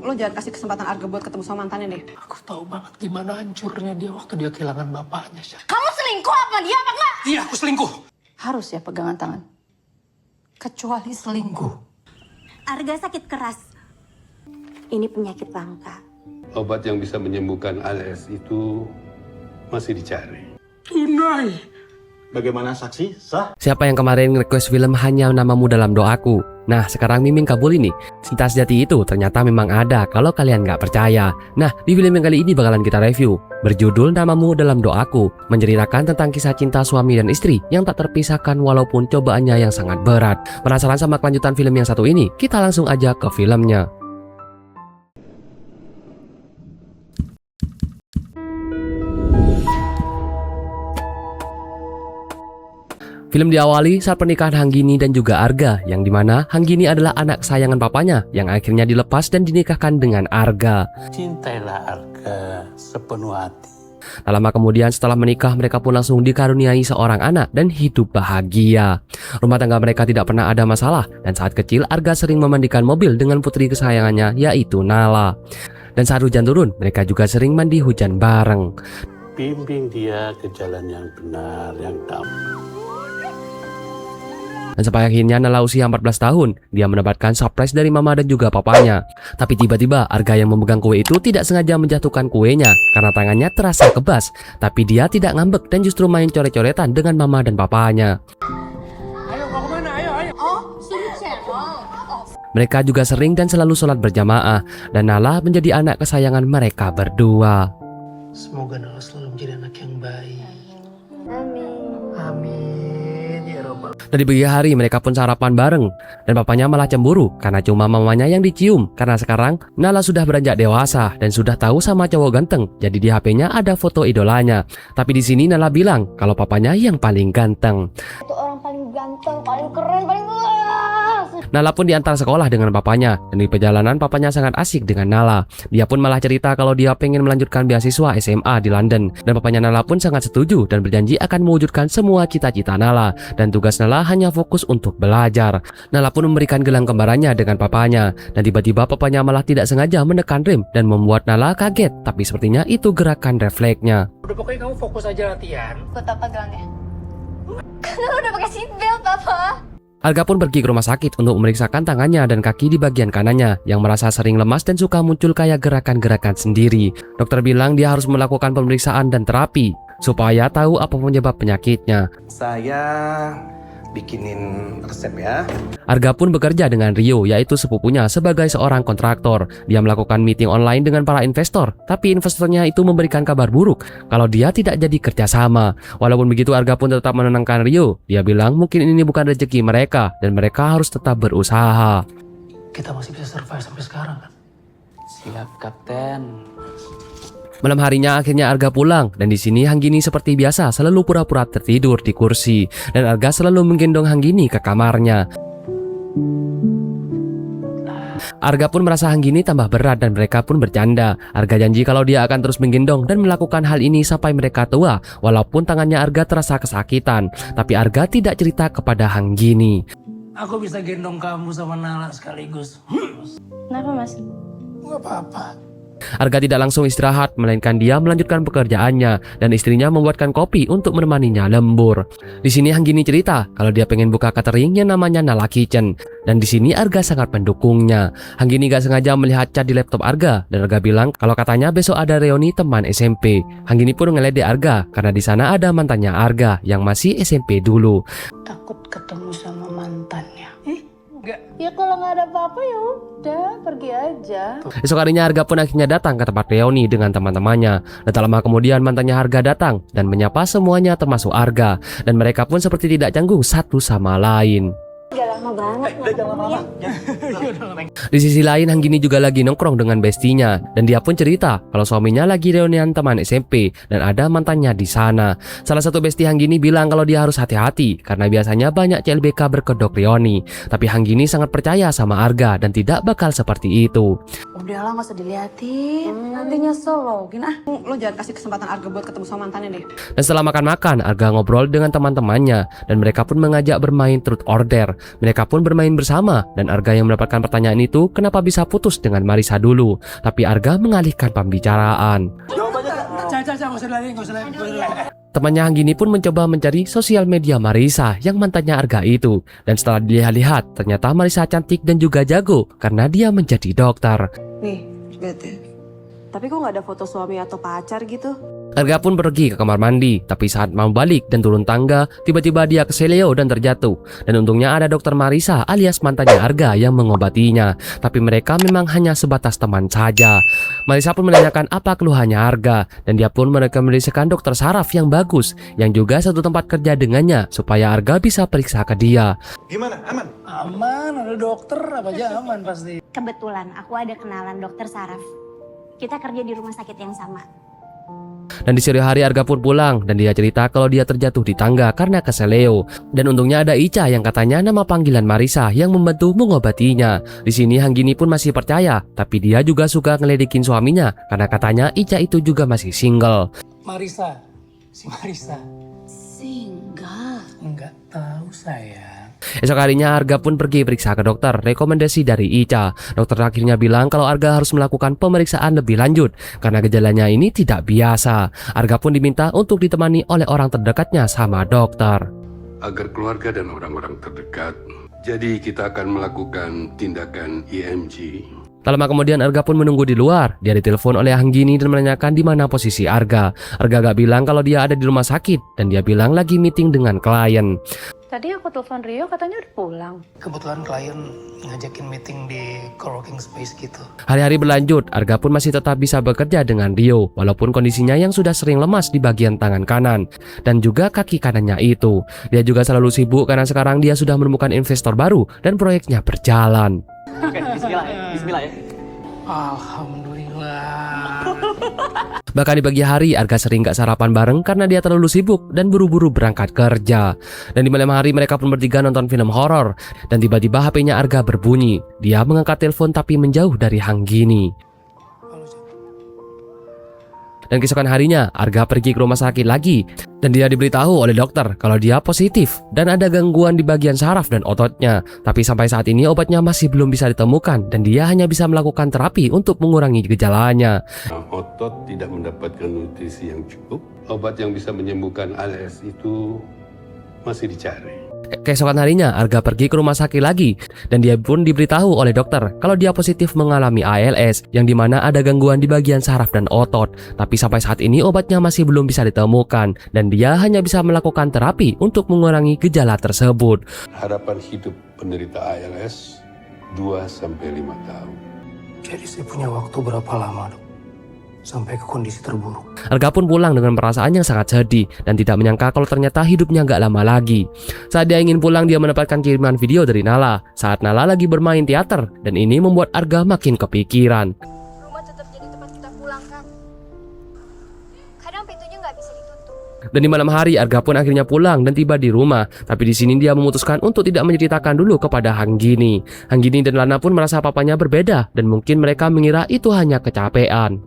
lo jangan kasih kesempatan Arga buat ketemu sama mantannya deh. Aku tahu banget gimana hancurnya dia waktu dia kehilangan bapaknya, Syah. Kamu selingkuh apa dia apa enggak? Iya, aku selingkuh. Harus ya pegangan tangan. Kecuali selingkuh. Arga sakit keras. Ini penyakit langka. Obat yang bisa menyembuhkan ALS itu masih dicari. Tunai. Bagaimana saksi? Sah? Siapa yang kemarin request film Hanya Namamu Dalam Doaku? Nah, sekarang Mimin kabul ini. Cinta sejati itu ternyata memang ada kalau kalian nggak percaya. Nah, di film yang kali ini bakalan kita review. Berjudul Namamu Dalam Doaku, menceritakan tentang kisah cinta suami dan istri yang tak terpisahkan walaupun cobaannya yang sangat berat. Penasaran sama kelanjutan film yang satu ini? Kita langsung aja ke filmnya. Film diawali saat pernikahan Hanggini dan juga Arga, yang dimana Hanggini adalah anak kesayangan papanya yang akhirnya dilepas dan dinikahkan dengan Arga. Cintailah Arga sepenuh hati. Tak lama kemudian setelah menikah, mereka pun langsung dikaruniai seorang anak dan hidup bahagia. Rumah tangga mereka tidak pernah ada masalah, dan saat kecil Arga sering memandikan mobil dengan putri kesayangannya yaitu Nala. Dan saat hujan turun, mereka juga sering mandi hujan bareng. Bimbing dia ke jalan yang benar, yang damai. Dan sampai akhirnya Nala usia 14 tahun, dia mendapatkan surprise dari mama dan juga papanya. Tapi tiba-tiba Arga yang memegang kue itu tidak sengaja menjatuhkan kuenya karena tangannya terasa kebas. Tapi dia tidak ngambek dan justru main coret-coretan dengan mama dan papanya. Ayo, mau kemana? Ayo. Oh, suruh channel. Mereka juga sering dan selalu sholat berjamaah, dan Nala menjadi anak kesayangan mereka berdua. Semoga Nala selalu menjadi anak yang baik. Amin. Amin. Ya Rabbal. Dan di pagi hari mereka pun sarapan bareng, dan papanya malah cemburu karena cuma mamanya yang dicium. Karena sekarang Nala sudah beranjak dewasa dan sudah tahu sama cowok ganteng, jadi di HP-nya ada foto idolanya. Tapi di sini Nala bilang kalau papanya yang paling ganteng. Itu orang paling ganteng, paling keren, paling Nala pun diantar sekolah dengan papanya, dan di perjalanan papanya sangat asik dengan Nala. Dia pun malah cerita kalau dia pengen melanjutkan beasiswa SMA di London, dan papanya Nala pun sangat setuju dan berjanji akan mewujudkan semua cita-cita Nala, dan tugas Nala hanya fokus untuk belajar. Nala pun memberikan gelang kembarannya dengan papanya, dan tiba-tiba papanya malah tidak sengaja menekan rem dan membuat Nala kaget, tapi sepertinya itu gerakan refleksnya. Udah pokoknya kamu fokus aja latihan. Buat apa gelangnya? Karena udah pakai seatbelt, Papa. Arga pun pergi ke rumah sakit untuk memeriksakan tangannya dan kaki di bagian kanannya yang merasa sering lemas dan suka muncul kayak gerakan-gerakan sendiri. Dokter bilang dia harus melakukan pemeriksaan dan terapi supaya tahu apa penyebab penyakitnya. Saya bikinin resep ya. Arga pun bekerja dengan Rio, yaitu sepupunya, sebagai seorang kontraktor. Dia melakukan meeting online dengan para investor, tapi investornya itu memberikan kabar buruk kalau dia tidak jadi kerjasama. Walaupun begitu, Arga pun tetap menenangkan Rio. Dia bilang mungkin ini bukan rezeki mereka dan mereka harus tetap berusaha. Kita masih bisa survive sampai sekarang kan? Siap, Kapten. Malam harinya akhirnya Arga pulang, dan di sini Hanggini seperti biasa selalu pura-pura tertidur di kursi, dan Arga selalu menggendong Hanggini ke kamarnya. Arga pun merasa Hanggini tambah berat dan mereka pun bercanda. Arga janji kalau dia akan terus menggendong dan melakukan hal ini sampai mereka tua, walaupun tangannya Arga terasa kesakitan. Tapi Arga tidak cerita kepada Hanggini. Aku bisa gendong kamu sama Nala sekaligus. Kenapa, Mas? Gak apa-apa. Arga tidak langsung istirahat, melainkan dia melanjutkan pekerjaannya dan istrinya membuatkan kopi untuk menemaninya lembur. Di sini Hanggini cerita kalau dia pengen buka catering yang namanya Nala Kitchen, dan di sini Arga sangat mendukungnya. Hanggini gak sengaja melihat chat di laptop Arga, dan Arga bilang kalau katanya besok ada reuni teman SMP. Hanggini pun ngeledek Arga karena di sana ada mantannya Arga yang masih SMP dulu. Takut ketemu sama mantannya. Enggak. Ya kalau nggak ada apa-apa ya udah pergi aja. Esok harinya Arga pun akhirnya datang ke tempat reuni dengan teman-temannya. Dan tak lama kemudian mantannya Arga datang dan menyapa semuanya termasuk Arga, dan mereka pun seperti tidak canggung satu sama lain. Udah lama banget. Jangan lama-lama. Di sisi lain Hanggini juga lagi nongkrong dengan bestinya, dan dia pun cerita kalau suaminya lagi reunian teman SMP dan ada mantannya di sana. Salah satu besti Hanggini bilang kalau dia harus hati-hati karena biasanya banyak CLBK berkedok reuni. Tapi Hanggini sangat percaya sama Arga dan tidak bakal seperti itu. Udahlah nggak usah diliatin. Nanti nyesel loh. Lo jangan kasih kesempatan Arga buat ketemu sama mantannya deh. Dan setelah makan-makan, Arga ngobrol dengan teman-temannya dan mereka pun mengajak bermain truth order. Mereka pun bermain bersama dan Arga yang mendapatkan pertanyaan itu kenapa bisa putus dengan Marisa dulu. Tapi Arga mengalihkan pembicaraan. Temannya Hanggini pun mencoba mencari sosial media Marisa yang mantannya Arga itu. Dan setelah dilihat-lihat, ternyata Marisa cantik dan juga jago karena dia menjadi dokter. Nih, lihat ya. Tapi kok nggak ada foto suami atau pacar gitu? Arga pun pergi ke kamar mandi, tapi saat mau balik dan turun tangga, tiba-tiba dia keseleo dan terjatuh. Dan untungnya ada dokter Marisa alias mantannya Arga yang mengobatinya. Tapi mereka memang hanya sebatas teman saja. Marisa pun menanyakan apa keluhannya Arga, dan dia pun merekomendasikan dokter saraf yang bagus, yang juga satu tempat kerja dengannya, supaya Arga bisa periksa ke dia. Gimana? Aman? Aman, ada dokter apa aja aman pasti. Kebetulan aku ada kenalan dokter saraf. Kita kerja di rumah sakit yang sama. Dan di sore hari Arga pun pulang dan dia cerita kalau dia terjatuh di tangga karena keseleo. Dan untungnya ada Ica yang katanya nama panggilan Marisa yang membantu mengobatinya. Di sini Hanggini pun masih percaya, tapi dia juga suka ngeledekin suaminya karena katanya Ica itu juga masih single. Marisa, si Marisa. Single. Enggak tahu sayang. Esok harinya Arga pun pergi periksa ke dokter, rekomendasi dari Ica. Dokter akhirnya bilang kalau Arga harus melakukan pemeriksaan lebih lanjut karena gejalanya ini tidak biasa. Arga pun diminta untuk ditemani oleh orang terdekatnya sama dokter. Agar keluarga dan orang-orang terdekat, jadi kita akan melakukan tindakan EMG. Tak lama kemudian Arga pun menunggu di luar. Dia ditelepon oleh Hanggini dan menanyakan di mana posisi Arga. Arga gak bilang kalau dia ada di rumah sakit dan dia bilang lagi meeting dengan klien. Tadi aku telepon Rio katanya udah pulang. Kebetulan klien ngajakin meeting di coworking space gitu. Hari-hari berlanjut, Arga pun masih tetap bisa bekerja dengan Rio walaupun kondisinya yang sudah sering lemas di bagian tangan kanan dan juga kaki kanannya itu. Dia juga selalu sibuk karena sekarang dia sudah menemukan investor baru dan proyeknya berjalan. Oke, bismillah ya. Alhamdulillah. Bahkan di pagi hari Arga sering gak sarapan bareng karena dia terlalu sibuk dan buru-buru berangkat kerja. Dan di malam hari mereka pun bertiga nonton film horor dan tiba-tiba HP-nya Arga berbunyi. Dia mengangkat telepon tapi menjauh dari Hanggini. Dan keesokan harinya Arga pergi ke rumah sakit lagi dan dia diberitahu oleh dokter kalau dia positif dan ada gangguan di bagian saraf dan ototnya. Tapi sampai saat ini obatnya masih belum bisa ditemukan dan dia hanya bisa melakukan terapi untuk mengurangi gejalanya. Otot tidak mendapatkan nutrisi yang cukup. Obat yang bisa menyembuhkan ALS itu masih dicari. Keesokan harinya Arga pergi ke rumah sakit lagi dan dia pun diberitahu oleh dokter kalau dia positif mengalami ALS yang dimana ada gangguan di bagian saraf dan otot. Tapi sampai saat ini obatnya masih belum bisa ditemukan dan dia hanya bisa melakukan terapi untuk mengurangi gejala tersebut. Harapan hidup penderita ALS 2-5 tahun. Jadi saya punya waktu berapa lama, dok? Sampai ke kondisi terburuk. Arga pun pulang dengan perasaan yang sangat sedih dan tidak menyangka kalau ternyata hidupnya gak lama lagi. Saat dia ingin pulang, dia mendapatkan kiriman video dari Nala saat Nala lagi bermain teater dan ini membuat Arga makin kepikiran. Rumah tetap jadi tempat kita pulang kan? Kadang pintunya nggak bisa ditutup. Dan di malam hari Arga pun akhirnya pulang dan tiba di rumah. Tapi di sini dia memutuskan untuk tidak menceritakan dulu kepada Hanggini. Hanggini dan Lana pun merasa papanya berbeda dan mungkin mereka mengira itu hanya kecapean.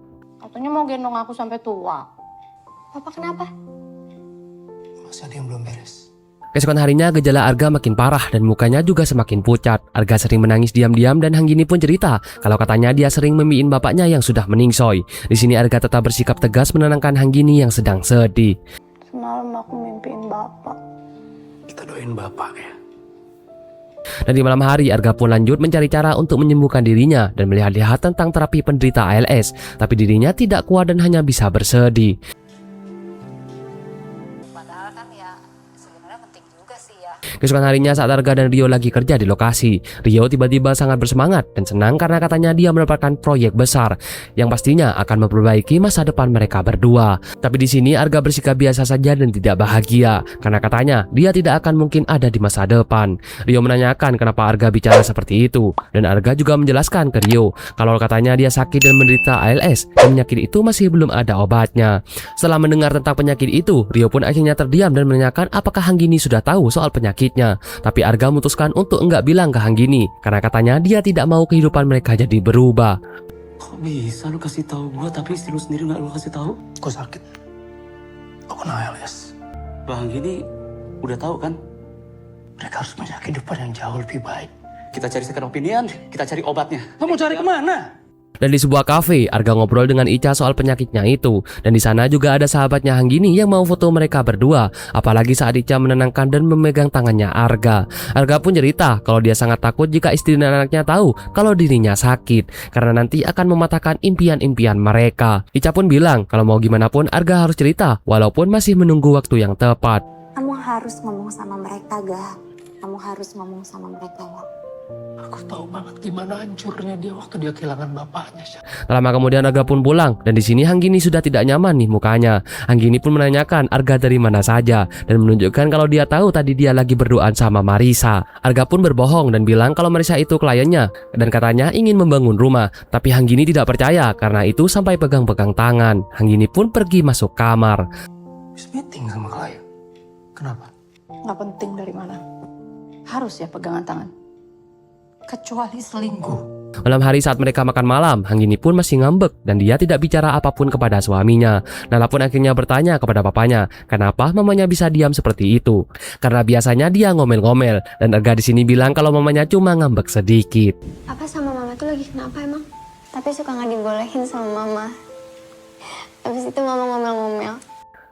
Katanya mau gendong aku sampai tua. Papa kenapa? Masih ada yang belum beres. Keesokan harinya gejala Arga makin parah dan mukanya juga semakin pucat. Arga sering menangis diam-diam dan Hanggini pun cerita kalau katanya dia sering memiin bapaknya yang sudah meningsoy. Di sini Arga tetap bersikap tegas menenangkan Hanggini yang sedang sedih. Semalam aku mimpiin bapak. Kita doain bapak ya. Dan di malam hari Arga pun lanjut mencari cara untuk menyembuhkan dirinya dan melihat-lihat tentang terapi penderita ALS. Tapi dirinya tidak kuat dan hanya bisa bersedih. Padahal kan ya sebenarnya penting juga sih ya. Keesokan harinya saat Arga dan Rio lagi kerja di lokasi, Rio tiba-tiba sangat bersemangat dan senang karena katanya dia mendapatkan proyek besar yang pastinya akan memperbaiki masa depan mereka berdua. Tapi di sini Arga bersikap biasa saja dan tidak bahagia karena katanya dia tidak akan mungkin ada di masa depan. Rio menanyakan kenapa Arga bicara seperti itu dan Arga juga menjelaskan ke Rio kalau katanya dia sakit dan menderita ALS dan penyakit itu masih belum ada obatnya. Setelah mendengar tentang penyakit itu, Rio pun akhirnya terdiam dan menanyakan apakah Hanggini sudah tahu soal penyakitnya. Tapi Arga memutuskan untuk enggak bilang ke Hanggini karena katanya dia tidak mau kehidupan mereka jadi berubah. Kok bisa lu kasih tahu gua tapi istri lu sendiri nggak lu kasih tahu? Kok sakit? Kok kena ALS? Bang gini udah tahu kan? Mereka harus punya kehidupan yang jauh lebih baik. Kita cari second opinion, kita cari obatnya. Kamu cari kemana? Dan di sebuah kafe, Arga ngobrol dengan Ica soal penyakitnya itu. Dan di sana juga ada sahabatnya Hanggini yang mau foto mereka berdua. Apalagi saat Ica menenangkan dan memegang tangannya Arga. Arga pun cerita kalau dia sangat takut jika istri dan anaknya tahu kalau dirinya sakit, karena nanti akan mematahkan impian-impian mereka. Ica pun bilang kalau mau gimana pun Arga harus cerita, walaupun masih menunggu waktu yang tepat. Kamu harus ngomong sama mereka, Ga. Kamu harus ngomong sama mereka, ya. Aku tahu banget gimana hancurnya dia waktu dia kehilangan bapaknya. Lama kemudian Arga pun pulang, dan di sini Hanggini sudah tidak nyaman nih mukanya. Hanggini pun menanyakan Arga dari mana saja dan menunjukkan kalau dia tahu tadi dia lagi berduaan sama Marisa. Arga pun berbohong dan bilang kalau Marisa itu kliennya dan katanya ingin membangun rumah. Tapi Hanggini tidak percaya karena itu sampai pegang-pegang tangan. Hanggini pun pergi masuk kamar. Habis meeting sama klien. Kenapa? Nggak penting dari mana. Harus ya pegangan tangan. Kecuali selingkuh. Malam hari saat mereka makan malam, Hanggini pun masih ngambek dan dia tidak bicara apapun kepada suaminya. Nala pun akhirnya bertanya kepada papanya, kenapa mamanya bisa diam seperti itu? Karena biasanya dia ngomel-ngomel, dan Arga di sini bilang kalau mamanya cuma ngambek sedikit. Apa sama mama tuh lagi kenapa emang? Tapi suka nggak dibolehin sama mama. Habis itu mama ngomel-ngomel.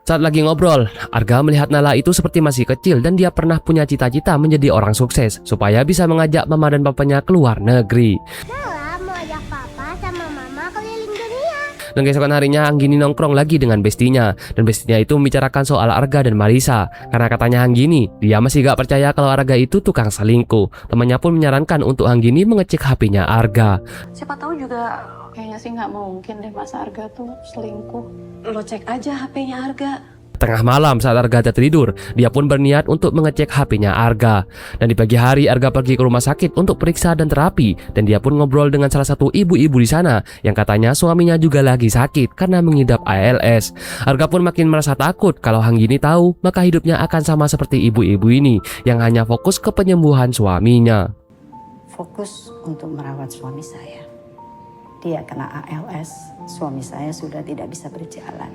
Saat lagi ngobrol, Arga melihat Nala itu seperti masih kecil dan dia pernah punya cita-cita menjadi orang sukses supaya bisa mengajak mama dan papanya keluar negeri. Nala mau ajak papa sama mama keliling dunia. Dan keesokan harinya Hanggini nongkrong lagi dengan bestinya, dan bestinya itu membicarakan soal Arga dan Marisa. Karena katanya Hanggini, dia masih gak percaya kalau Arga itu tukang selingkuh. Temannya pun menyarankan untuk Hanggini mengecek HP-nya Arga. Siapa tahu juga kayaknya sih nggak mungkin deh Mas Arga tuh selingkuh. Lo cek aja HP-nya Arga. Tengah malam saat Arga tertidur, dia pun berniat untuk mengecek HP-nya Arga. Dan di pagi hari Arga pergi ke rumah sakit untuk periksa dan terapi, dan dia pun ngobrol dengan salah satu ibu-ibu di sana yang katanya suaminya juga lagi sakit karena mengidap ALS. Arga pun makin merasa takut kalau Hanggini tahu, maka hidupnya akan sama seperti ibu-ibu ini yang hanya fokus ke penyembuhan suaminya. Fokus untuk merawat suami saya. Dia kena ALS, suami saya sudah tidak bisa berjalan.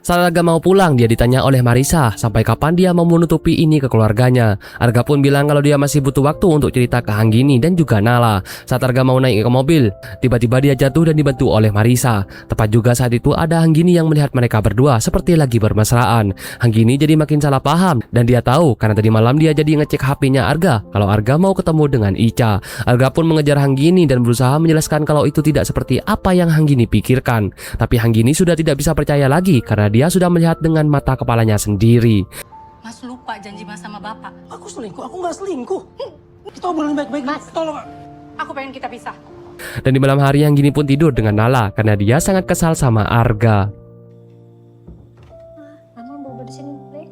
Saat Arga mau pulang, dia ditanya oleh Marisa sampai kapan dia mau menutupi ini ke keluarganya. Arga pun bilang kalau dia masih butuh waktu untuk cerita ke Hanggini dan juga Nala. Saat Arga mau naik ke mobil, tiba-tiba dia jatuh dan dibantu oleh Marisa. Tepat juga saat itu ada Hanggini yang melihat mereka berdua seperti lagi bermesraan. Hanggini jadi makin salah paham dan dia tahu karena tadi malam dia jadi ngecek HP-nya Arga kalau Arga mau ketemu dengan Ica. Arga pun mengejar Hanggini dan berusaha menjelaskan kalau itu tidak seperti apa yang Hanggini pikirkan. Tapi Hanggini sudah tidak bisa percaya lagi karena dia sudah melihat dengan mata kepalanya sendiri. Mas lupa janji Mas sama Bapak. Aku selingkuh? Aku nggak selingkuh. Kita obrolin baik-baik. Mas, tolong. aku pengen kita pisah. Dan di malam hari Hanggini pun tidur dengan Nala karena dia sangat kesal sama Arga. Mama bobo di sini, Bre.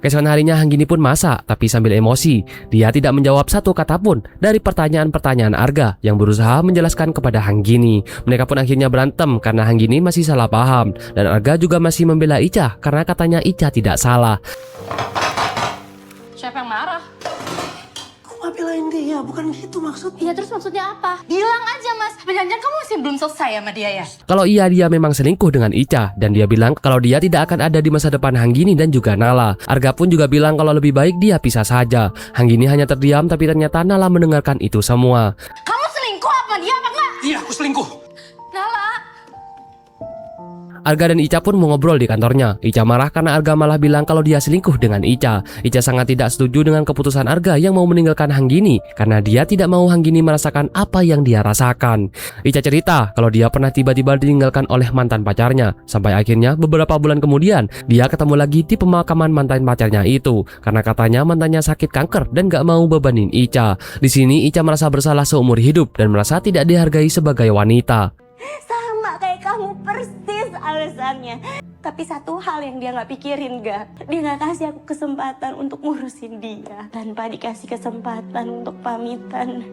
Keesokan harinya Hanggini pun masak, tapi sambil emosi. Dia tidak menjawab satu kata pun dari pertanyaan-pertanyaan Arga yang berusaha menjelaskan kepada Hanggini. Mereka pun akhirnya berantem karena Hanggini masih salah paham. Dan Arga juga masih membela Ica karena katanya Ica tidak salah. Siapa yang marah? Aku nggak belain dia, bukan gitu maksudnya. Iya terus maksudnya apa? Bilang aja Mas, jangan-jangan kamu masih belum selesai sama dia ya? Kalau iya dia memang selingkuh dengan Ica, dan dia bilang kalau dia tidak akan ada di masa depan Hanggini dan juga Nala. Arga pun juga bilang kalau lebih baik dia pisah saja. Hanggini hanya terdiam tapi ternyata Nala mendengarkan itu semua. Kamu selingkuh apa dia apa enggak? Iya, aku selingkuh. Nala. Arga dan Ica pun mau ngobrol di kantornya. Ica marah karena Arga malah bilang kalau dia selingkuh dengan Ica. Ica sangat tidak setuju dengan keputusan Arga yang mau meninggalkan Hanggini karena dia tidak mau Hanggini merasakan apa yang dia rasakan. Ica cerita kalau dia pernah tiba-tiba ditinggalkan oleh mantan pacarnya sampai akhirnya beberapa bulan kemudian dia ketemu lagi di pemakaman mantan pacarnya itu karena katanya mantannya sakit kanker dan gak mau bebanin Ica. Di sini Ica merasa bersalah seumur hidup dan merasa tidak dihargai sebagai wanita. Sama kayak kamu persis alasannya. Tapi satu hal yang dia nggak pikirin, Ga. Dia nggak kasih aku kesempatan untuk ngurusin dia. Tanpa dikasih kesempatan untuk pamitan.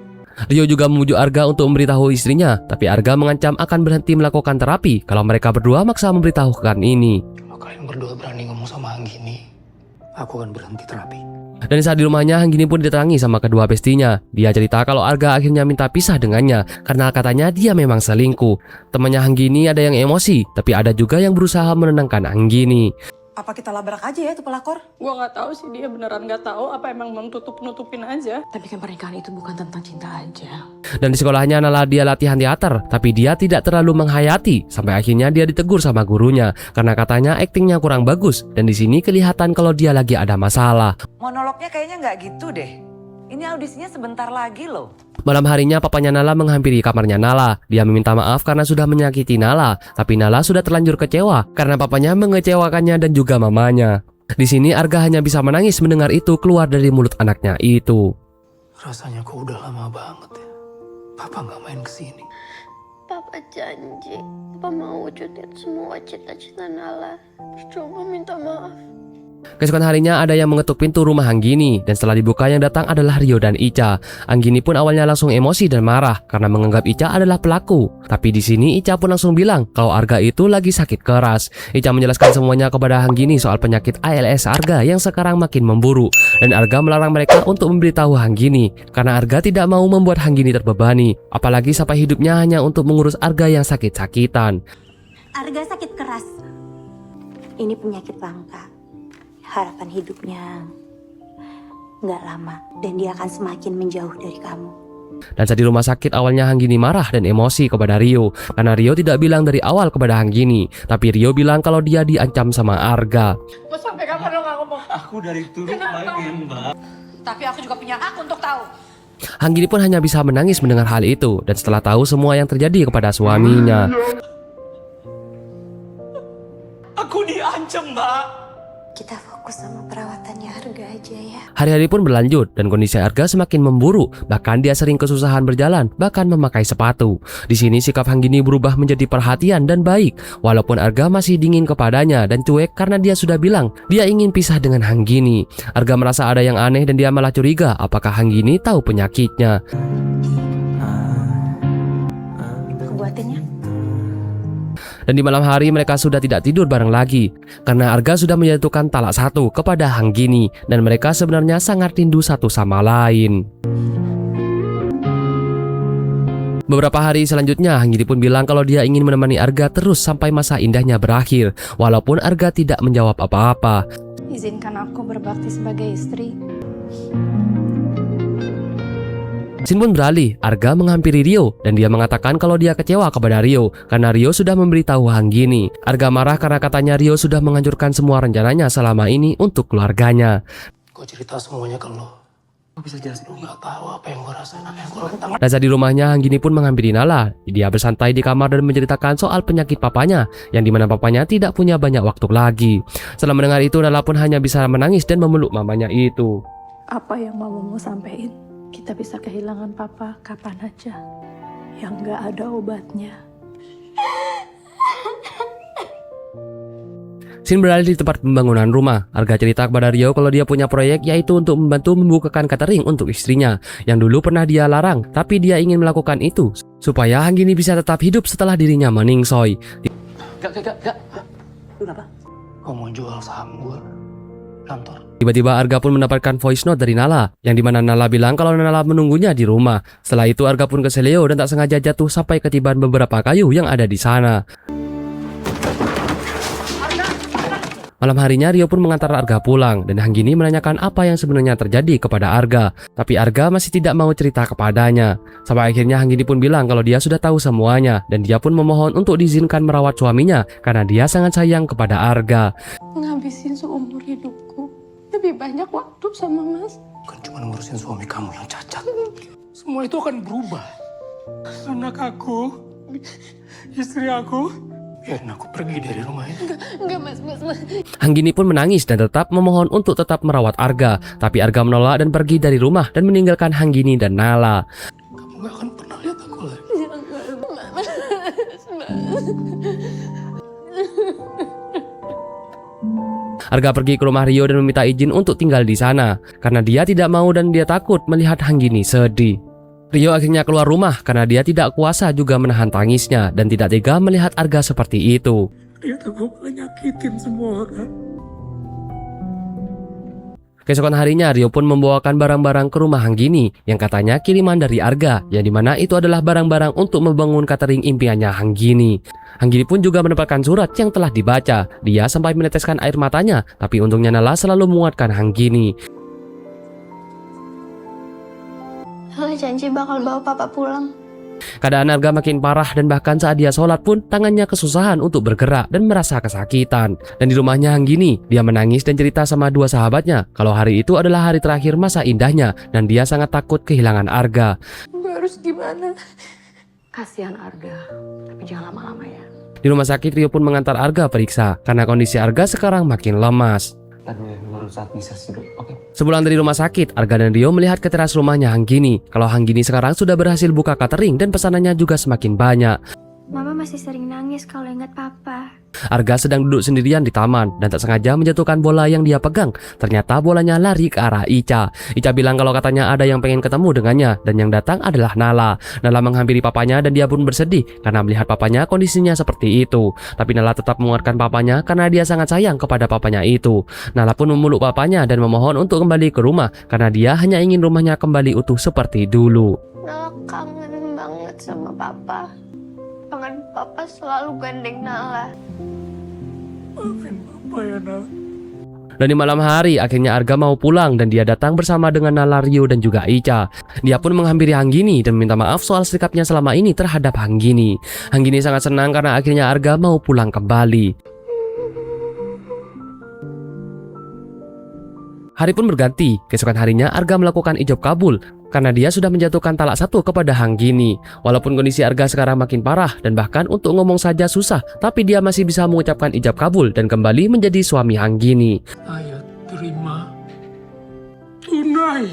Rio juga memujuk Arga untuk memberitahu istrinya, tapi Arga mengancam akan berhenti melakukan terapi kalau mereka berdua maksa memberitahukan ini. Kalau kalian berdua berani ngomong sama Hanggini, aku akan berhenti terapi. Dan saat di rumahnya, Hanggini pun didatangi sama kedua bestinya. Dia cerita kalau Arga akhirnya minta pisah dengannya karena katanya dia memang selingkuh. Temannya Hanggini ada yang emosi, tapi ada juga yang berusaha menenangkan Hanggini. Apa kita labrak aja ya tuh pelakor? Gue nggak tahu sih dia beneran nggak tahu apa emang nutupin aja. Tapi kan pernikahan itu bukan tentang cinta aja. Dan di sekolahnya Nala dia latihan teater, tapi dia tidak terlalu menghayati. Sampai akhirnya dia ditegur sama gurunya karena katanya aktingnya kurang bagus. Dan di sini kelihatan kalau dia lagi ada masalah. Monolognya kayaknya nggak gitu deh. Ini audisinya sebentar lagi loh. Malam harinya papanya Nala menghampiri kamarnya Nala. Dia meminta maaf karena sudah menyakiti Nala, tapi Nala sudah terlanjur kecewa karena papanya mengecewakannya dan juga mamanya. Di sini Arga hanya bisa menangis mendengar itu keluar dari mulut anaknya itu. Rasanya kok udah lama banget ya. Papa nggak main kesini. Papa janji, Papa mau wujudin semua cita-cita Nala. Coba minta maaf. Keesokan harinya ada yang mengetuk pintu rumah Anggini dan setelah dibuka yang datang adalah Rio dan Ica. Anggini pun awalnya langsung emosi dan marah karena menganggap Ica adalah pelaku. Tapi di sini Ica pun langsung bilang kalau Arga itu lagi sakit keras. Ica menjelaskan semuanya kepada Anggini soal penyakit ALS Arga yang sekarang makin memburuk dan Arga melarang mereka untuk memberitahu Anggini karena Arga tidak mau membuat Anggini terbebani, apalagi sampai hidupnya hanya untuk mengurus Arga yang sakit-sakitan. Arga sakit keras. Ini penyakit langka. Harapan hidupnya nggak lama dan dia akan semakin menjauh dari kamu. Dan saat di rumah sakit awalnya Anggini marah dan emosi kepada Rio karena Rio tidak bilang dari awal kepada Anggini, tapi Rio bilang kalau dia diancam sama Arga. Mau sampai kapan lo nggak ngomong? Aku dari dulu pengen, Mbak. Tapi aku juga punya hak untuk tahu. Anggini pun hanya bisa menangis mendengar hal itu dan setelah tahu semua yang terjadi kepada suaminya. Aku diancam, Mbak. Kita fokus sama perawatannya Arga aja ya. Hari-hari pun berlanjut dan kondisi Arga semakin memburuk. Bahkan dia sering kesusahan berjalan, bahkan memakai sepatu. Di sini sikap Anggini berubah menjadi perhatian dan baik. Walaupun Arga masih dingin kepadanya dan cuek karena dia sudah bilang dia ingin pisah dengan Anggini. Arga merasa ada yang aneh dan dia malah curiga apakah Anggini tahu penyakitnya. Kebuatannya? Dan di malam hari mereka sudah tidak tidur bareng lagi karena Arga sudah menjatuhkan talak satu kepada Anggini dan mereka sebenarnya sangat rindu satu sama lain. Beberapa hari selanjutnya Anggini pun bilang kalau dia ingin menemani Arga terus sampai masa indahnya berakhir walaupun Arga tidak menjawab apa-apa. Izinkan aku berbakti sebagai istri. Scene pun beralih, Arga menghampiri Rio dan dia mengatakan kalau dia kecewa kepada Rio karena Rio sudah memberitahu Anggini. Arga marah karena katanya Rio sudah menghancurkan semua rencananya selama ini untuk keluarganya. Gue cerita semuanya ke lo. Gue bisa jelasin, lo gak tahu apa yang gue rasain, apa yang gue rasain. Dan saat di rumahnya Anggini pun menghampiri Nala. Dia bersantai di kamar dan menceritakan soal penyakit papanya yang dimana papanya tidak punya banyak waktu lagi. Setelah mendengar itu Nala pun hanya bisa menangis dan memeluk mamanya itu. Apa yang mamamu sampaikan? Kita bisa kehilangan papa kapan aja, yang nggak ada obatnya. Scene beralih di tempat pembangunan rumah. Arga cerita kepada Rio kalau dia punya proyek yaitu untuk membantu membukakan catering untuk istrinya yang dulu pernah dia larang, tapi dia ingin melakukan itu supaya Anggini bisa tetap hidup setelah dirinya meningsoy. Gak. Lu kenapa? Gue mau jual saham gue kantor. Tiba-tiba Arga pun mendapatkan voice note dari Nala yang dimana Nala bilang kalau Nala menunggunya di rumah. Setelah itu Arga pun keselio dan tak sengaja jatuh sampai ketiban beberapa kayu yang ada di sana. Malam harinya Rio pun mengantar Arga pulang dan Anggini menanyakan apa yang sebenarnya terjadi kepada Arga. Tapi Arga masih tidak mau cerita kepadanya. Sampai akhirnya Anggini pun bilang kalau dia sudah tahu semuanya dan dia pun memohon untuk diizinkan merawat suaminya karena dia sangat sayang kepada Arga. Ngabisin seumur hidupku, lebih banyak waktu sama Mas. Bukan cuma ngurusin suami kamu yang cacat. Semua itu akan berubah. Anak aku, istri aku, biarin aku pergi dari rumah ini. Enggak Mas. Anggini pun menangis dan tetap memohon untuk tetap merawat Arga. Tapi Arga menolak dan pergi dari rumah dan meninggalkan Anggini dan Nala. Kamu gak akan pernah lihat aku lagi. Arga pergi ke rumah Rio dan meminta izin untuk tinggal di sana karena dia tidak mau dan dia takut melihat Anggini sedih. Rio akhirnya keluar rumah karena dia tidak kuasa juga menahan tangisnya dan tidak tega melihat Arga seperti itu. Ternyata gue malah nyakitin semua orang. Keesokan harinya Rio pun membawakan barang-barang ke rumah Hanggini yang katanya kiriman dari Arga, yang dimana itu adalah barang-barang untuk membangun catering impiannya Hanggini. Hanggini pun juga mendapatkan surat yang telah dibaca. Dia sampai meneteskan air matanya, tapi untungnya Nala selalu menguatkan Hanggini. Nala janji bakal bawa papa pulang. Keadaan Arga makin parah dan bahkan saat dia sholat pun tangannya kesusahan untuk bergerak dan merasa kesakitan. Dan di rumahnya Hanggini, dia menangis dan cerita sama dua sahabatnya kalau hari itu adalah hari terakhir masa indahnya dan dia sangat takut kehilangan Arga. Harus gimana? Kasihan Arga, tapi jangan lama-lama ya. Di rumah sakit Rio pun mengantar Arga periksa karena kondisi Arga sekarang makin lemas. Sepulang dari rumah sakit, Arga dan Rio melihat ke teras rumahnya Hanggini. Kalau Hanggini sekarang sudah berhasil buka catering dan pesanannya juga semakin banyak. Mama masih sering nangis kalau ingat papa. Arga sedang duduk sendirian di taman dan tak sengaja menjatuhkan bola yang dia pegang. Ternyata bolanya lari ke arah Ica. Ica bilang kalau katanya ada yang pengen ketemu dengannya dan yang datang adalah Nala. Nala menghampiri papanya dan dia pun bersedih karena melihat papanya kondisinya seperti itu. Tapi Nala tetap menguatkan papanya karena dia sangat sayang kepada papanya itu. Nala pun memeluk papanya dan memohon untuk kembali ke rumah karena dia hanya ingin rumahnya kembali utuh seperti dulu. Nala kangen banget sama papa. Kangen papa selalu gandeng Nala. Maafin Papa ya, Nala. Dan di malam hari akhirnya Arga mau pulang dan dia datang bersama dengan Nala, Rio dan juga Ica. Dia pun menghampiri Hanggini dan meminta maaf soal sikapnya selama ini terhadap Hanggini. Hanggini sangat senang karena akhirnya Arga mau pulang kembali. Hari pun berganti. Keesokan harinya Arga melakukan ijab kabul karena dia sudah menjatuhkan talak 1 kepada Hanggini. Walaupun kondisi Arga sekarang makin parah dan bahkan untuk ngomong saja susah, tapi dia masih bisa mengucapkan ijab kabul dan kembali menjadi suami Hanggini. Saya terima tunai.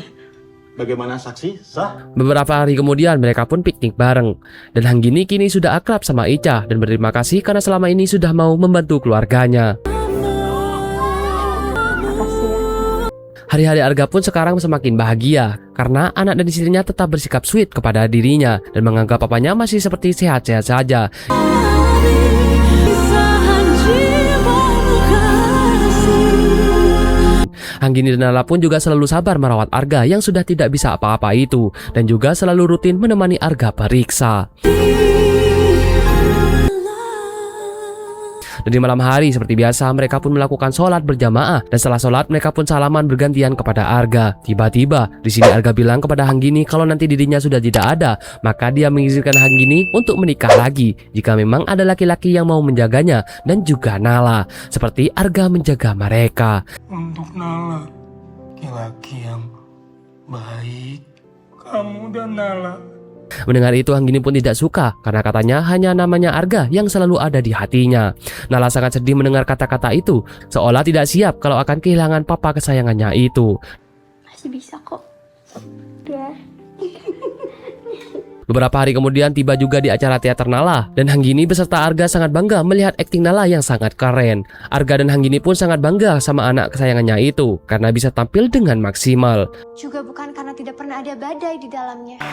Bagaimana saksi? Sah? Beberapa hari kemudian mereka pun piknik bareng. Dan Hanggini kini sudah akrab sama Ica dan berterima kasih karena selama ini sudah mau membantu keluarganya. Hari-hari Arga pun sekarang semakin bahagia karena anak dan istrinya tetap bersikap sweet kepada dirinya dan menganggap papanya masih seperti sehat-sehat saja. Hanggini dan Nala pun juga selalu sabar merawat Arga yang sudah tidak bisa apa-apa itu dan juga selalu rutin menemani Arga periksa. Dan di malam hari seperti biasa mereka pun melakukan sholat berjamaah dan setelah sholat mereka pun salaman bergantian kepada Arga. Tiba-tiba di sini Arga bilang kepada Hanggini kalau nanti dirinya sudah tidak ada, maka dia mengizinkan Hanggini untuk menikah lagi jika memang ada laki-laki yang mau menjaganya dan juga Nala, seperti Arga menjaga mereka. Untuk Nala, laki-laki yang baik, kamu dan Nala. Mendengar itu Hanggini pun tidak suka karena katanya hanya namanya Arga yang selalu ada di hatinya. Nala sangat sedih mendengar kata-kata itu, seolah tidak siap kalau akan kehilangan papa kesayangannya itu. Masih bisa kok. Udah. Beberapa hari kemudian tiba juga di acara teater Nala dan Hanggini beserta Arga sangat bangga melihat akting Nala yang sangat keren. Arga dan Hanggini pun sangat bangga sama anak kesayangannya itu karena bisa tampil dengan maksimal. Juga bukan karena tidak pernah ada badai di dalamnya.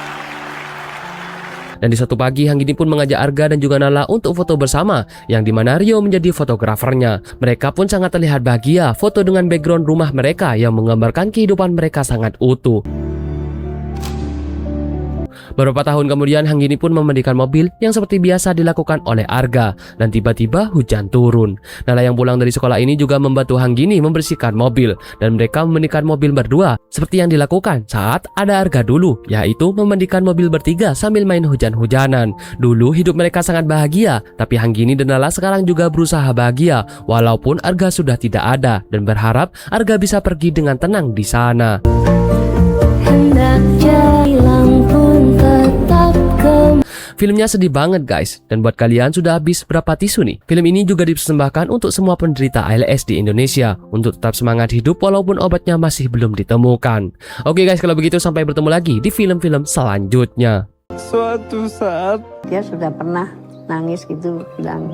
Dan di suatu pagi Hanggini pun mengajak Arga dan juga Nala untuk foto bersama yang dimana Rio menjadi fotografernya. Mereka pun sangat terlihat bahagia foto dengan background rumah mereka yang menggambarkan kehidupan mereka sangat utuh. Beberapa tahun kemudian Hanggini pun memandikan mobil yang seperti biasa dilakukan oleh Arga dan tiba-tiba hujan turun. Nala yang pulang dari sekolah ini juga membantu Hanggini membersihkan mobil dan mereka memandikan mobil berdua seperti yang dilakukan saat ada Arga dulu, yaitu memandikan mobil bertiga sambil main hujan-hujanan. Dulu hidup mereka sangat bahagia, tapi Hanggini dan Nala sekarang juga berusaha bahagia walaupun Arga sudah tidak ada dan berharap Arga bisa pergi dengan tenang di sana. Filmnya sedih banget guys, dan buat kalian sudah habis berapa tisu nih? Film ini juga dipersembahkan untuk semua penderita ALS di Indonesia untuk tetap semangat hidup walaupun obatnya masih belum ditemukan. Oke guys, kalau begitu sampai bertemu lagi di film-film selanjutnya. Suatu saat dia sudah pernah nangis gitu, bilang